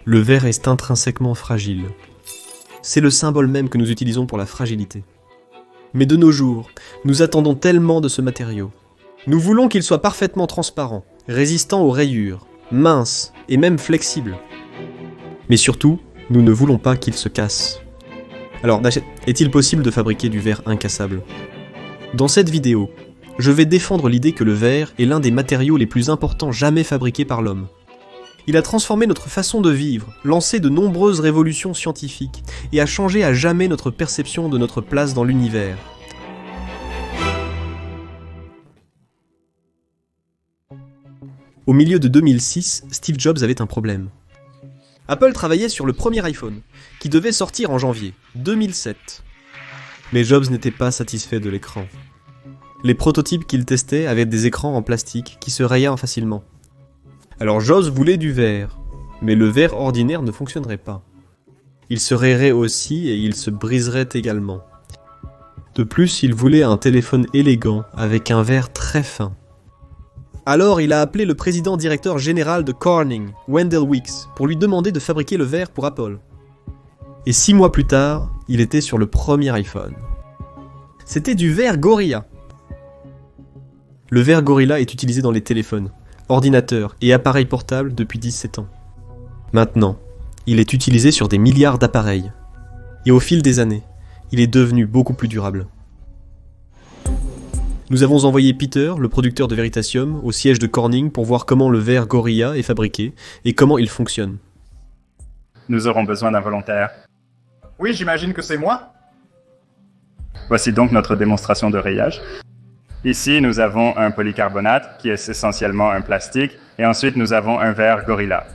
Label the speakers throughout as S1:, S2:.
S1: Le verre est intrinsèquement fragile. C'est le symbole même que nous utilisons pour la fragilité. Mais de nos jours, nous attendons tellement de ce matériau. Nous voulons qu'il soit parfaitement transparent, résistant aux rayures, mince et même flexible. Mais surtout, nous ne voulons pas qu'il se casse. Alors, est-il possible de fabriquer du verre incassable ? Dans cette vidéo, je vais défendre l'idée que le verre est l'un des matériaux les plus importants jamais fabriqués par l'homme. Il a transformé notre façon de vivre, lancé de nombreuses révolutions scientifiques et a changé à jamais notre perception de notre place dans l'univers. Au milieu de 2006, Steve Jobs avait un problème. Apple travaillait sur le premier iPhone, qui devait sortir en janvier 2007. Mais Jobs n'était pas satisfait de l'écran. Les prototypes qu'il testait avaient des écrans en plastique qui se rayaient facilement. Alors Jobs voulait du verre, mais le verre ordinaire ne fonctionnerait pas. Il se rayerait aussi et il se briserait également. De plus, il voulait un téléphone élégant avec un verre très fin. Alors il a appelé le président directeur général de Corning, Wendell Weeks, pour lui demander de fabriquer le verre pour Apple. Et 6 mois plus tard, il était sur le premier iPhone. C'était du verre Gorilla. Le verre Gorilla est utilisé dans les téléphones, ordinateurs et appareils portables depuis 17 ans. Maintenant, il est utilisé sur des milliards d'appareils. Et au fil des années, il est devenu beaucoup plus durable. Nous avons envoyé Peter, le producteur de Veritasium, au siège de Corning pour voir comment le verre Gorilla est fabriqué et comment il fonctionne.
S2: Nous aurons besoin d'un volontaire.
S3: Oui, j'imagine que c'est moi.
S2: Voici donc notre démonstration de rayage. Ici, nous avons un polycarbonate, qui est essentiellement un plastique, et ensuite nous avons un verre Gorilla.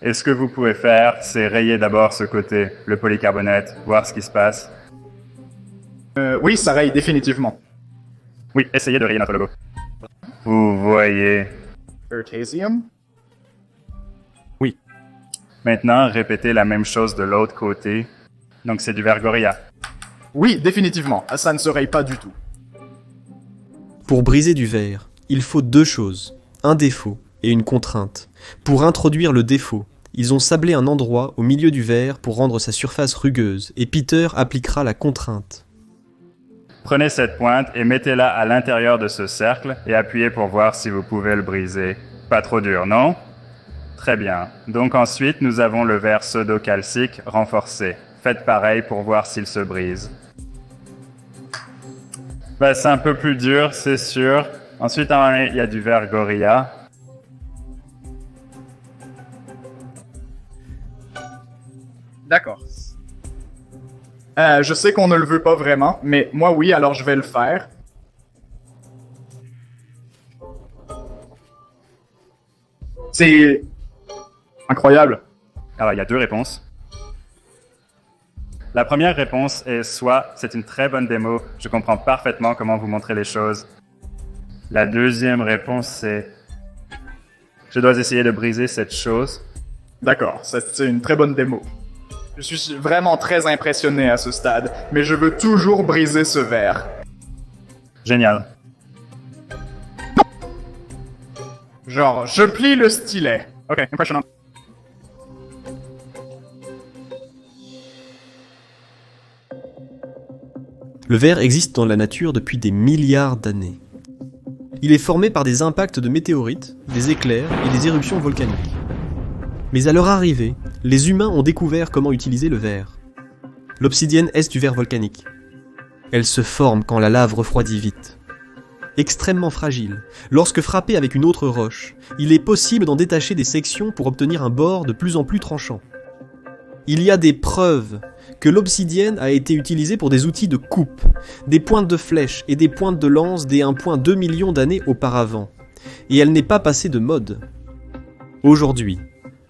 S2: Et ce que vous pouvez faire, c'est rayer d'abord ce côté, le polycarbonate, voir ce qui se passe.
S3: Oui, ça raye définitivement.
S2: Oui, essayez de rayer notre logo. Vous voyez.
S3: Veritasium?
S2: Oui. Maintenant, répétez la même chose de l'autre côté. Donc c'est du verre Gorilla.
S3: Oui, définitivement. Ça ne se raye pas du tout.
S1: Pour briser du verre, il faut 2 choses, un défaut et une contrainte. Pour introduire le défaut, ils ont sablé un endroit au milieu du verre pour rendre sa surface rugueuse, et Peter appliquera la contrainte.
S2: Prenez cette pointe et mettez-la à l'intérieur de ce cercle et appuyez pour voir si vous pouvez le briser. Pas trop dur, non? Très bien. Donc ensuite, nous avons le verre pseudo-calcique renforcé. Faites pareil pour voir s'il se brise. C'est un peu plus dur, c'est sûr. Ensuite, il y a du verre Gorilla.
S3: D'accord. Je sais qu'on ne le veut pas vraiment, mais moi oui, alors je vais le faire. C'est incroyable.
S2: Alors, il y a 2 réponses. La première réponse est soit c'est une très bonne démo, je comprends parfaitement comment vous montrez les choses. La deuxième réponse c'est je dois essayer de briser cette chose.
S3: D'accord, c'est une très bonne démo. Je suis vraiment très impressionné à ce stade, mais je veux toujours briser ce verre.
S2: Génial.
S3: Genre, je plie le stylet. Ok, impressionnant.
S1: Le verre existe dans la nature depuis des milliards d'années. Il est formé par des impacts de météorites, des éclairs et des éruptions volcaniques. Mais à leur arrivée, les humains ont découvert comment utiliser le verre. L'obsidienne est du verre volcanique. Elle se forme quand la lave refroidit vite. Extrêmement fragile, lorsque frappée avec une autre roche, il est possible d'en détacher des sections pour obtenir un bord de plus en plus tranchant. Il y a des preuves que l'obsidienne a été utilisée pour des outils de coupe, des pointes de flèches et des pointes de lance dès 1,2 million d'années auparavant. Et elle n'est pas passée de mode. Aujourd'hui,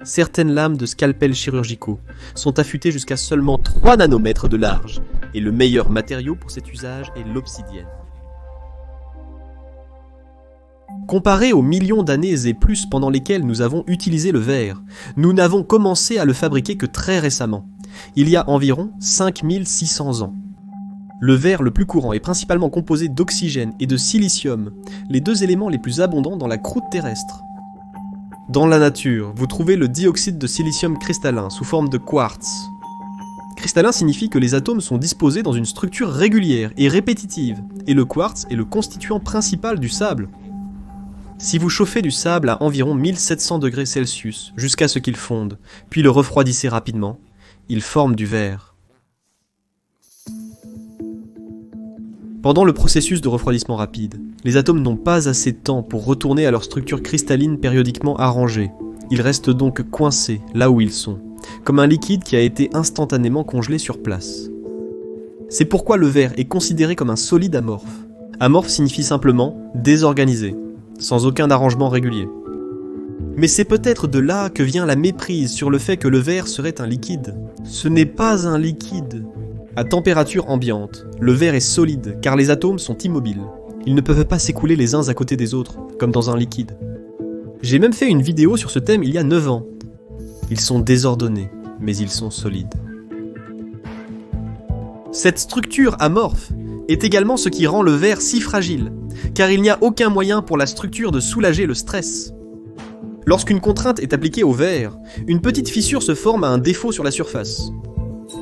S1: certaines lames de scalpels chirurgicaux sont affûtées jusqu'à seulement 3 nanomètres de large, et le meilleur matériau pour cet usage est l'obsidienne. Comparé aux millions d'années et plus pendant lesquelles nous avons utilisé le verre, nous n'avons commencé à le fabriquer que très récemment, il y a environ 5600 ans. Le verre le plus courant est principalement composé d'oxygène et de silicium, les 2 éléments les plus abondants dans la croûte terrestre. Dans la nature, vous trouvez le dioxyde de silicium cristallin sous forme de quartz. Cristallin signifie que les atomes sont disposés dans une structure régulière et répétitive, et le quartz est le constituant principal du sable. Si vous chauffez du sable à environ 1700 degrés Celsius jusqu'à ce qu'il fonde, puis le refroidissez rapidement, il forme du verre. Pendant le processus de refroidissement rapide, les atomes n'ont pas assez de temps pour retourner à leur structure cristalline périodiquement arrangée. Ils restent donc coincés là où ils sont, comme un liquide qui a été instantanément congelé sur place. C'est pourquoi le verre est considéré comme un solide amorphe. Amorphe signifie simplement désorganisé, sans aucun arrangement régulier. Mais c'est peut-être de là que vient la méprise sur le fait que le verre serait un liquide. Ce n'est pas un liquide. À température ambiante, le verre est solide car les atomes sont immobiles. Ils ne peuvent pas s'écouler les uns à côté des autres, comme dans un liquide. J'ai même fait une vidéo sur ce thème il y a 9 ans. Ils sont désordonnés, mais ils sont solides. Cette structure amorphe est également ce qui rend le verre si fragile, car il n'y a aucun moyen pour la structure de soulager le stress. Lorsqu'une contrainte est appliquée au verre, une petite fissure se forme à un défaut sur la surface.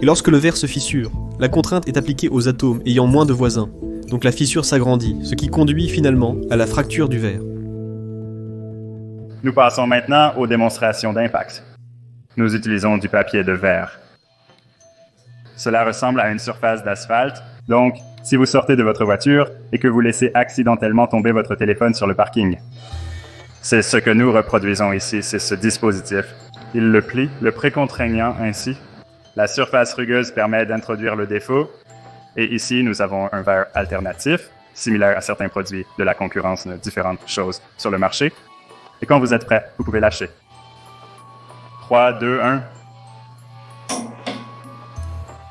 S1: Et lorsque le verre se fissure, la contrainte est appliquée aux atomes ayant moins de voisins, donc la fissure s'agrandit, ce qui conduit finalement à la fracture du verre.
S2: Nous passons maintenant aux démonstrations d'impact. Nous utilisons du papier de verre. Cela ressemble à une surface d'asphalte, donc si vous sortez de votre voiture et que vous laissez accidentellement tomber votre téléphone sur le parking. C'est ce que nous reproduisons ici, c'est ce dispositif. Il le plie, le précontraignant ainsi. La surface rugueuse permet d'introduire le défaut. Et ici, nous avons un verre alternatif, similaire à certains produits de la concurrence de différentes choses sur le marché. Et quand vous êtes prêt, vous pouvez lâcher. 3, 2, 1.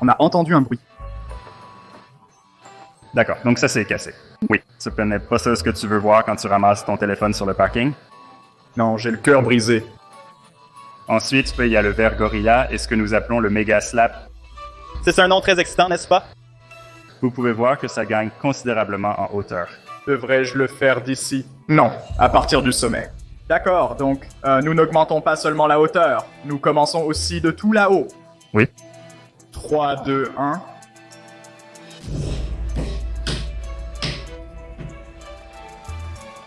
S3: On a entendu un bruit.
S2: D'accord, donc ça c'est cassé. Oui, ce n'est pas ça ce que tu veux voir quand tu ramasses ton téléphone sur le parking.
S3: Non, j'ai le cœur brisé.
S2: Ensuite, il y a le verre Gorilla et ce que nous appelons le Mega Slap.
S4: C'est un nom très excitant, n'est-ce pas?
S2: Vous pouvez voir que ça gagne considérablement en hauteur.
S3: Devrais-je le faire d'ici? Non, à partir du sommet. D'accord, donc nous n'augmentons pas seulement la hauteur, nous commençons aussi de tout là-haut.
S2: Oui.
S3: 3, 2, 1...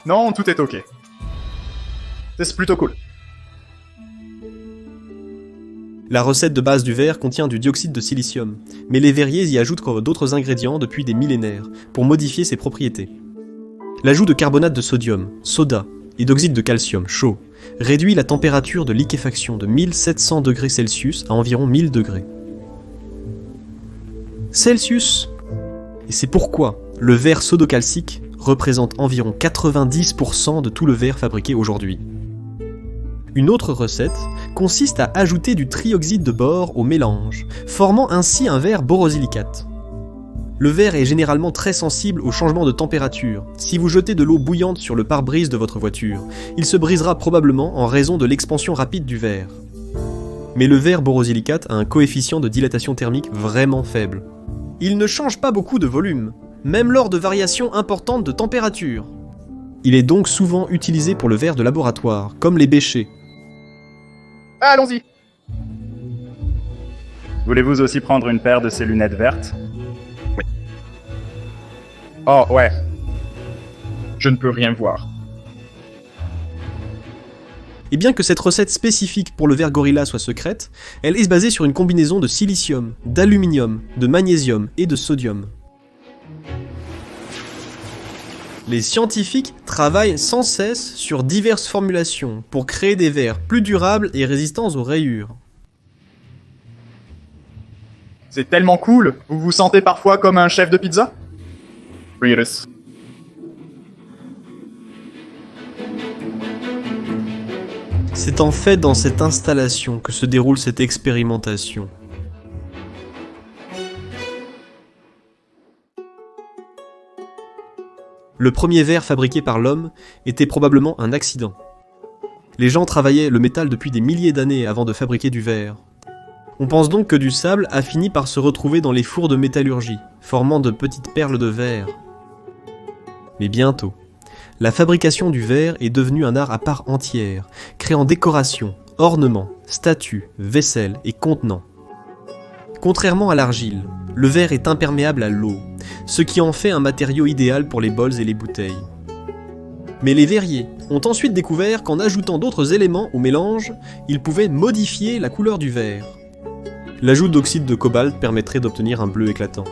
S3: Non, tout est ok. C'est plutôt cool.
S1: La recette de base du verre contient du dioxyde de silicium, mais les verriers y ajoutent d'autres ingrédients depuis des millénaires pour modifier ses propriétés. L'ajout de carbonate de sodium, soda, et d'oxyde de calcium, chaud, réduit la température de liquéfaction de 1700 degrés Celsius à environ 1000 degrés. Celsius. Et c'est pourquoi le verre sodocalcique représente environ 90% de tout le verre fabriqué aujourd'hui. Une autre recette consiste à ajouter du trioxyde de bore au mélange, formant ainsi un verre borosilicate. Le verre est généralement très sensible au changement de température. Si vous jetez de l'eau bouillante sur le pare-brise de votre voiture, il se brisera probablement en raison de l'expansion rapide du verre. Mais le verre borosilicate a un coefficient de dilatation thermique vraiment faible. Il ne change pas beaucoup de volume, même lors de variations importantes de température. Il est donc souvent utilisé pour le verre de laboratoire, comme les bêchers.
S3: Allons-y.
S2: Voulez-vous aussi prendre une paire de ces lunettes vertes?
S3: Oh, ouais. Je ne peux rien voir.
S1: Et bien que cette recette spécifique pour le verre Gorilla soit secrète, elle est basée sur une combinaison de silicium, d'aluminium, de magnésium et de sodium. Les scientifiques travaillent sans cesse sur diverses formulations pour créer des verres plus durables et résistants aux rayures.
S3: C'est tellement cool. Vous vous sentez parfois comme un chef de pizza? Iris.
S1: C'est en fait dans cette installation que se déroule cette expérimentation. Le premier verre fabriqué par l'homme était probablement un accident. Les gens travaillaient le métal depuis des milliers d'années avant de fabriquer du verre. On pense donc que du sable a fini par se retrouver dans les fours de métallurgie, formant de petites perles de verre. Mais bientôt, la fabrication du verre est devenue un art à part entière, créant décorations, ornements, statues, vaisselle et contenants. Contrairement à l'argile, le verre est imperméable à l'eau, ce qui en fait un matériau idéal pour les bols et les bouteilles. Mais les verriers ont ensuite découvert qu'en ajoutant d'autres éléments au mélange, ils pouvaient modifier la couleur du verre. L'ajout d'oxyde de cobalt permettrait d'obtenir un bleu éclatant.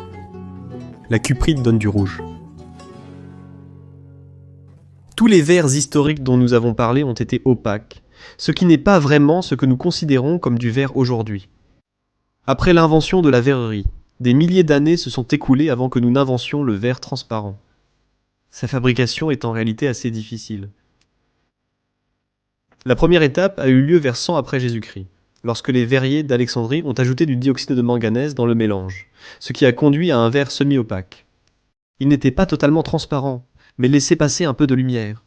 S1: La cuprite donne du rouge. Tous les verres historiques dont nous avons parlé ont été opaques, ce qui n'est pas vraiment ce que nous considérons comme du verre aujourd'hui. Après l'invention de la verrerie, des milliers d'années se sont écoulées avant que nous n'inventions le verre transparent. Sa fabrication est en réalité assez difficile. La première étape a eu lieu vers 100 après Jésus-Christ, lorsque les verriers d'Alexandrie ont ajouté du dioxyde de manganèse dans le mélange, ce qui a conduit à un verre semi-opaque. Il n'était pas totalement transparent, mais laissait passer un peu de lumière.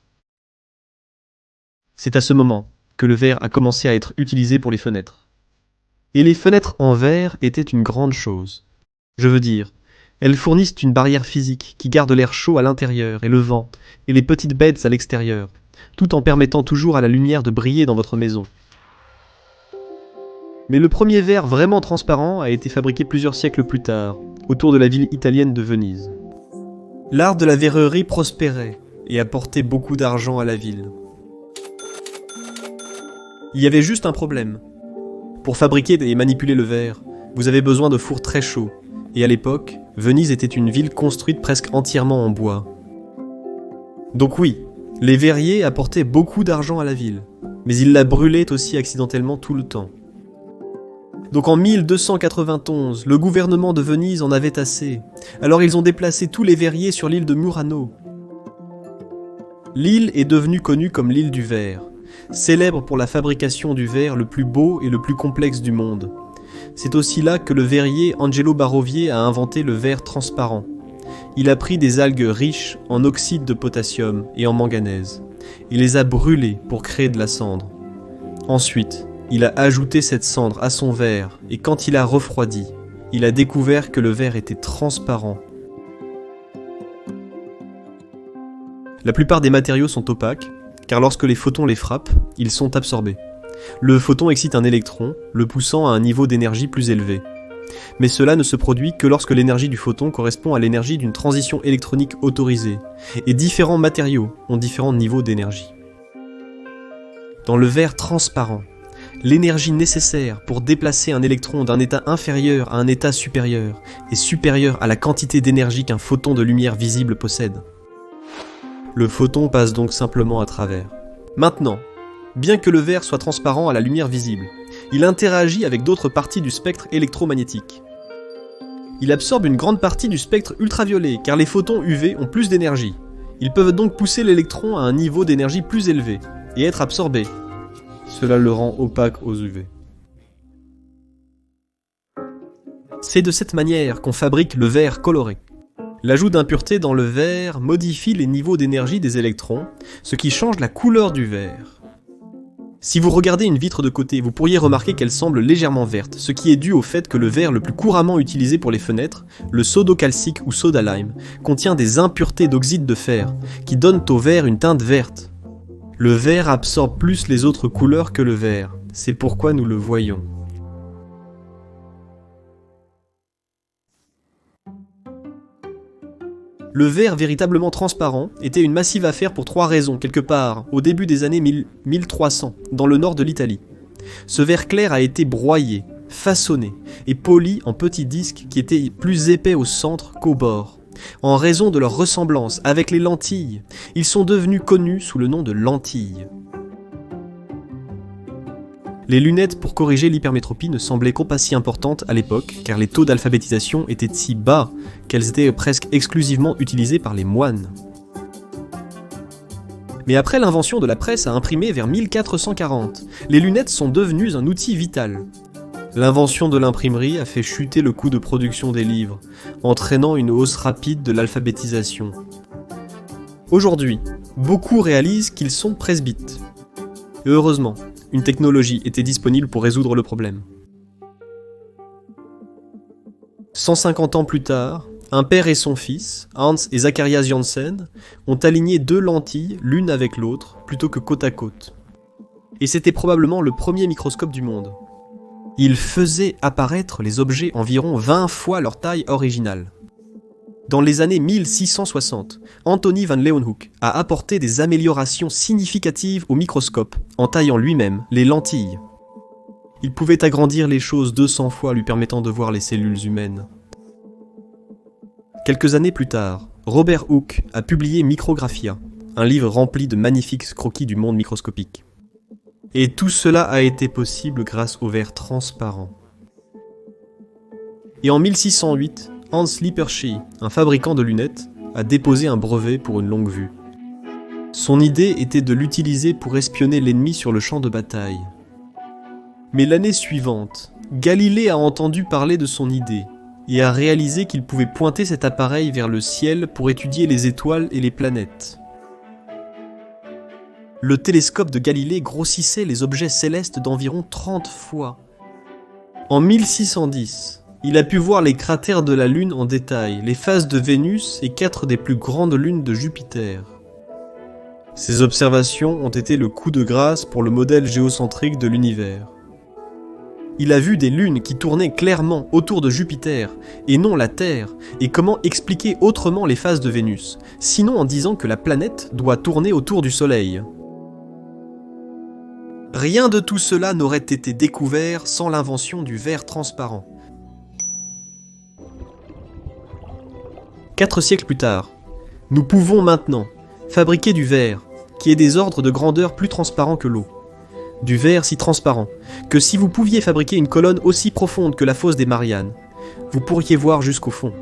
S1: C'est à ce moment que le verre a commencé à être utilisé pour les fenêtres. Et les fenêtres en verre étaient une grande chose. Je veux dire, elles fournissent une barrière physique qui garde l'air chaud à l'intérieur et le vent, et les petites bêtes à l'extérieur, tout en permettant toujours à la lumière de briller dans votre maison. Mais le premier verre vraiment transparent a été fabriqué plusieurs siècles plus tard, autour de la ville italienne de Venise. L'art de la verrerie prospérait et apportait beaucoup d'argent à la ville. Il y avait juste un problème. Pour fabriquer et manipuler le verre, vous avez besoin de fours très chauds, et à l'époque, Venise était une ville construite presque entièrement en bois. Donc oui, les verriers apportaient beaucoup d'argent à la ville, mais ils la brûlaient aussi accidentellement tout le temps. Donc en 1291, le gouvernement de Venise en avait assez, alors ils ont déplacé tous les verriers sur l'île de Murano. L'île est devenue connue comme l'île du verre, célèbre pour la fabrication du verre le plus beau et le plus complexe du monde. C'est aussi là que le verrier Angelo Barovier a inventé le verre transparent. Il a pris des algues riches en oxyde de potassium et en manganèse. Il les a brûlées pour créer de la cendre. Ensuite, il a ajouté cette cendre à son verre et quand il a refroidi, il a découvert que le verre était transparent. La plupart des matériaux sont opaques, car lorsque les photons les frappent, ils sont absorbés. Le photon excite un électron, le poussant à un niveau d'énergie plus élevé. Mais cela ne se produit que lorsque l'énergie du photon correspond à l'énergie d'une transition électronique autorisée, et différents matériaux ont différents niveaux d'énergie. Dans le verre transparent, l'énergie nécessaire pour déplacer un électron d'un état inférieur à un état supérieur est supérieure à la quantité d'énergie qu'un photon de lumière visible possède. Le photon passe donc simplement à travers. Maintenant, bien que le verre soit transparent à la lumière visible, il interagit avec d'autres parties du spectre électromagnétique. Il absorbe une grande partie du spectre ultraviolet car les photons UV ont plus d'énergie. Ils peuvent donc pousser l'électron à un niveau d'énergie plus élevé et être absorbés. Cela le rend opaque aux UV. C'est de cette manière qu'on fabrique le verre coloré. L'ajout d'impuretés dans le verre modifie les niveaux d'énergie des électrons, ce qui change la couleur du verre. Si vous regardez une vitre de côté, vous pourriez remarquer qu'elle semble légèrement verte, ce qui est dû au fait que le verre le plus couramment utilisé pour les fenêtres, le sodo-calcique ou soda lime, contient des impuretés d'oxyde de fer, qui donnent au verre une teinte verte. Le verre absorbe plus les autres couleurs que le vert, c'est pourquoi nous le voyons. Le verre véritablement transparent était une massive affaire pour 3 raisons, quelque part, au début des années 1300, dans le nord de l'Italie. Ce verre clair a été broyé, façonné et poli en petits disques qui étaient plus épais au centre qu'au bord. En raison de leur ressemblance avec les lentilles, ils sont devenus connus sous le nom de lentilles. Les lunettes pour corriger l'hypermétropie ne semblaient pas si importantes à l'époque, car les taux d'alphabétisation étaient si bas qu'elles étaient presque exclusivement utilisées par les moines. Mais après l'invention de la presse à imprimer vers 1440, les lunettes sont devenues un outil vital. L'invention de l'imprimerie a fait chuter le coût de production des livres, entraînant une hausse rapide de l'alphabétisation. Aujourd'hui, beaucoup réalisent qu'ils sont presbytes. Et heureusement, une technologie était disponible pour résoudre le problème. 150 ans plus tard, Un père et son fils, Hans et Zacharias Janssen, ont aligné 2 lentilles l'une avec l'autre, plutôt que côte à côte. Et c'était probablement le premier microscope du monde. Ils faisaient apparaître les objets environ 20 fois leur taille originale. Dans les années 1660, Anthony van Leeuwenhoek a apporté des améliorations significatives au microscope en taillant lui-même les lentilles. Il pouvait agrandir les choses 200 fois lui permettant de voir les cellules humaines. Quelques années plus tard, Robert Hooke a publié Micrographia, un livre rempli de magnifiques croquis du monde microscopique. Et tout cela a été possible grâce au verre transparent. Et en 1608, Hans Lippershey, un fabricant de lunettes, a déposé un brevet pour une longue vue. Son idée était de l'utiliser pour espionner l'ennemi sur le champ de bataille. Mais l'année suivante, Galilée a entendu parler de son idée et a réalisé qu'il pouvait pointer cet appareil vers le ciel pour étudier les étoiles et les planètes. Le télescope de Galilée grossissait les objets célestes d'environ 30 fois. En 1610, il a pu voir les cratères de la Lune en détail, les phases de Vénus et 4 des plus grandes lunes de Jupiter. Ces observations ont été le coup de grâce pour le modèle géocentrique de l'univers. Il a vu des lunes qui tournaient clairement autour de Jupiter et non la Terre, et comment expliquer autrement les phases de Vénus, sinon en disant que la planète doit tourner autour du Soleil. Rien de tout cela n'aurait été découvert sans l'invention du verre transparent. 4 siècles plus tard, nous pouvons maintenant fabriquer du verre qui ait des ordres de grandeur plus transparents que l'eau. Du verre si transparent que si vous pouviez fabriquer une colonne aussi profonde que la fosse des Mariannes, vous pourriez voir jusqu'au fond.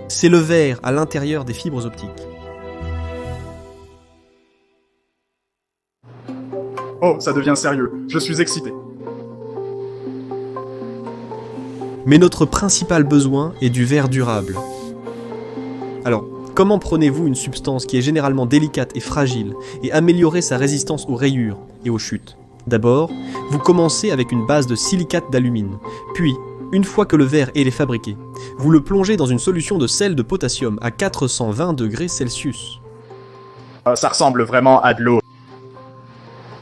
S1: C'est le verre à l'intérieur des fibres optiques.
S3: Oh, ça devient sérieux. Je suis excité.
S1: Mais notre principal besoin est du verre durable. Alors, comment prenez-vous une substance qui est généralement délicate et fragile et améliorez sa résistance aux rayures et aux chutes? D'abord, vous commencez avec une base de silicate d'alumine, puis, une fois que le verre est fabriqué, vous le plongez dans une solution de sel de potassium à 420 degrés Celsius.
S3: Ça ressemble vraiment à de l'eau.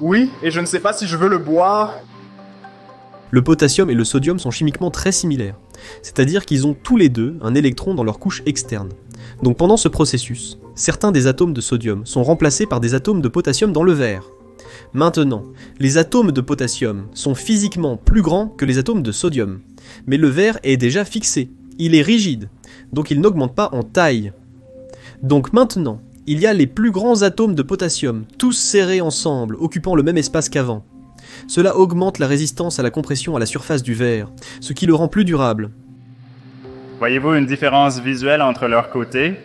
S3: Oui, et je ne sais pas si je veux le boire.
S1: Le potassium et le sodium sont chimiquement très similaires, c'est-à-dire qu'ils ont tous les deux un électron dans leur couche externe. Donc pendant ce processus, certains des atomes de sodium sont remplacés par des atomes de potassium dans le verre. Maintenant, les atomes de potassium sont physiquement plus grands que les atomes de sodium, mais le verre est déjà fixé, il est rigide, donc il n'augmente pas en taille. Donc maintenant, il y a les plus grands atomes de potassium, tous serrés ensemble, occupant le même espace qu'avant. Cela augmente la résistance à la compression à la surface du verre, ce qui le rend plus durable.
S2: Voyez-vous une différence visuelle entre leurs côtés?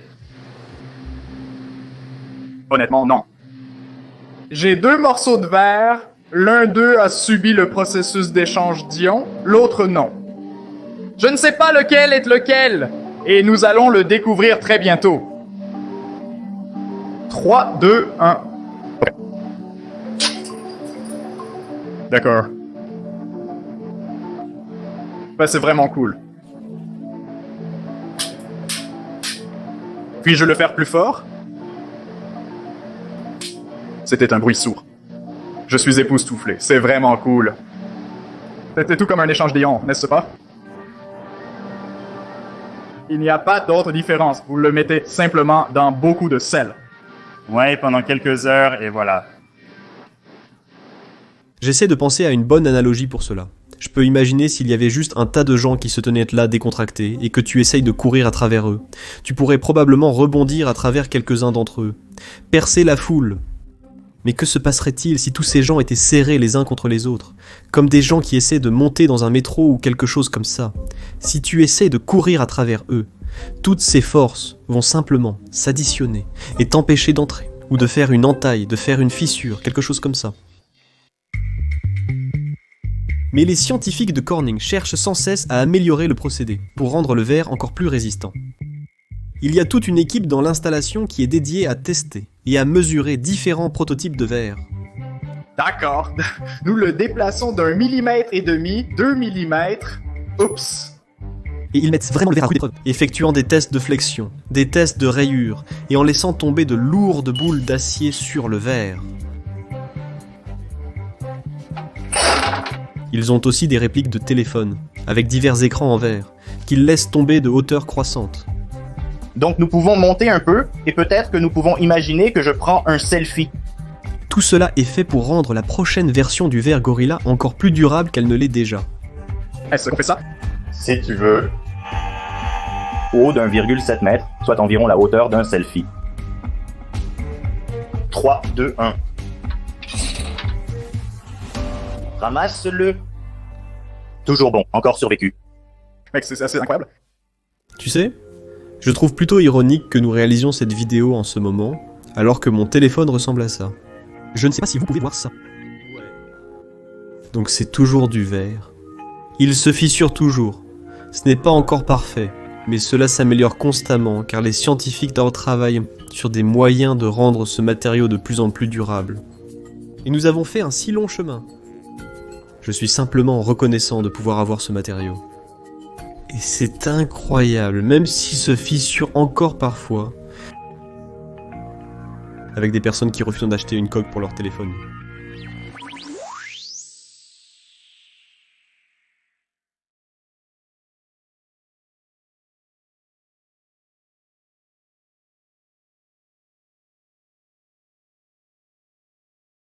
S3: Honnêtement, non. J'ai 2 morceaux de verre, l'un d'eux a subi le processus d'échange d'ions, l'autre non. Je ne sais pas lequel est lequel, et nous allons le découvrir très bientôt. 3, 2, 1. D'accord. Ben, c'est vraiment cool. Puis-je le faire plus fort? C'était un bruit sourd. Je suis époustouflé. C'est vraiment cool. C'était tout comme un échange d'ions, n'est-ce pas? Il n'y a pas d'autre différence. Vous le mettez simplement dans beaucoup de sel.
S2: Ouais, pendant quelques heures, et voilà.
S1: J'essaie de penser à une bonne analogie pour cela. Je peux imaginer s'il y avait juste un tas de gens qui se tenaient là décontractés et que tu essayes de courir à travers eux. Tu pourrais probablement rebondir à travers quelques-uns d'entre eux. Percer la foule. Mais que se passerait-il si tous ces gens étaient serrés les uns contre les autres, comme des gens qui essaient de monter dans un métro ou quelque chose comme ça? Si tu essaies de courir à travers eux, toutes ces forces vont simplement s'additionner et t'empêcher d'entrer, ou de faire une entaille, de faire une fissure, quelque chose comme ça. Mais les scientifiques de Corning cherchent sans cesse à améliorer le procédé, pour rendre le verre encore plus résistant. Il y a toute une équipe dans l'installation qui est dédiée à tester et à mesurer différents prototypes de verre.
S3: D'accord. Nous le déplaçons d'1,5 mm, 2 mm. Oups.
S1: Et ils mettent vraiment le verre à rude épreuve, effectuant des tests de flexion, des tests de rayure, et en laissant tomber de lourdes boules d'acier sur le verre. Ils ont aussi des répliques de téléphone, avec divers écrans en verre, qu'ils laissent tomber de hauteur croissante.
S5: Donc nous pouvons monter un peu, et peut-être que nous pouvons imaginer que je prends un selfie.
S1: Tout cela est fait pour rendre la prochaine version du verre Gorilla encore plus durable qu'elle ne l'est déjà.
S3: Est-ce qu'on fait ça?
S5: Si tu veux. Haut d'1,7 mètre, soit environ la hauteur d'un selfie. 3, 2, 1. Ramasse-le. Toujours bon, encore survécu.
S3: Mec, c'est assez incroyable.
S1: Tu sais, je trouve plutôt ironique que nous réalisions cette vidéo en ce moment, alors que mon téléphone ressemble à ça. Je ne sais pas si vous pouvez voir ça. Donc c'est toujours du verre. Il se fissure toujours. Ce n'est pas encore parfait, mais cela s'améliore constamment car les scientifiques travaillent sur des moyens de rendre ce matériau de plus en plus durable. Et nous avons fait un si long chemin. Je suis simplement reconnaissant de pouvoir avoir ce matériau. Et c'est incroyable, même s'il se fissure encore parfois, avec des personnes qui refusent d'acheter une coque pour leur téléphone.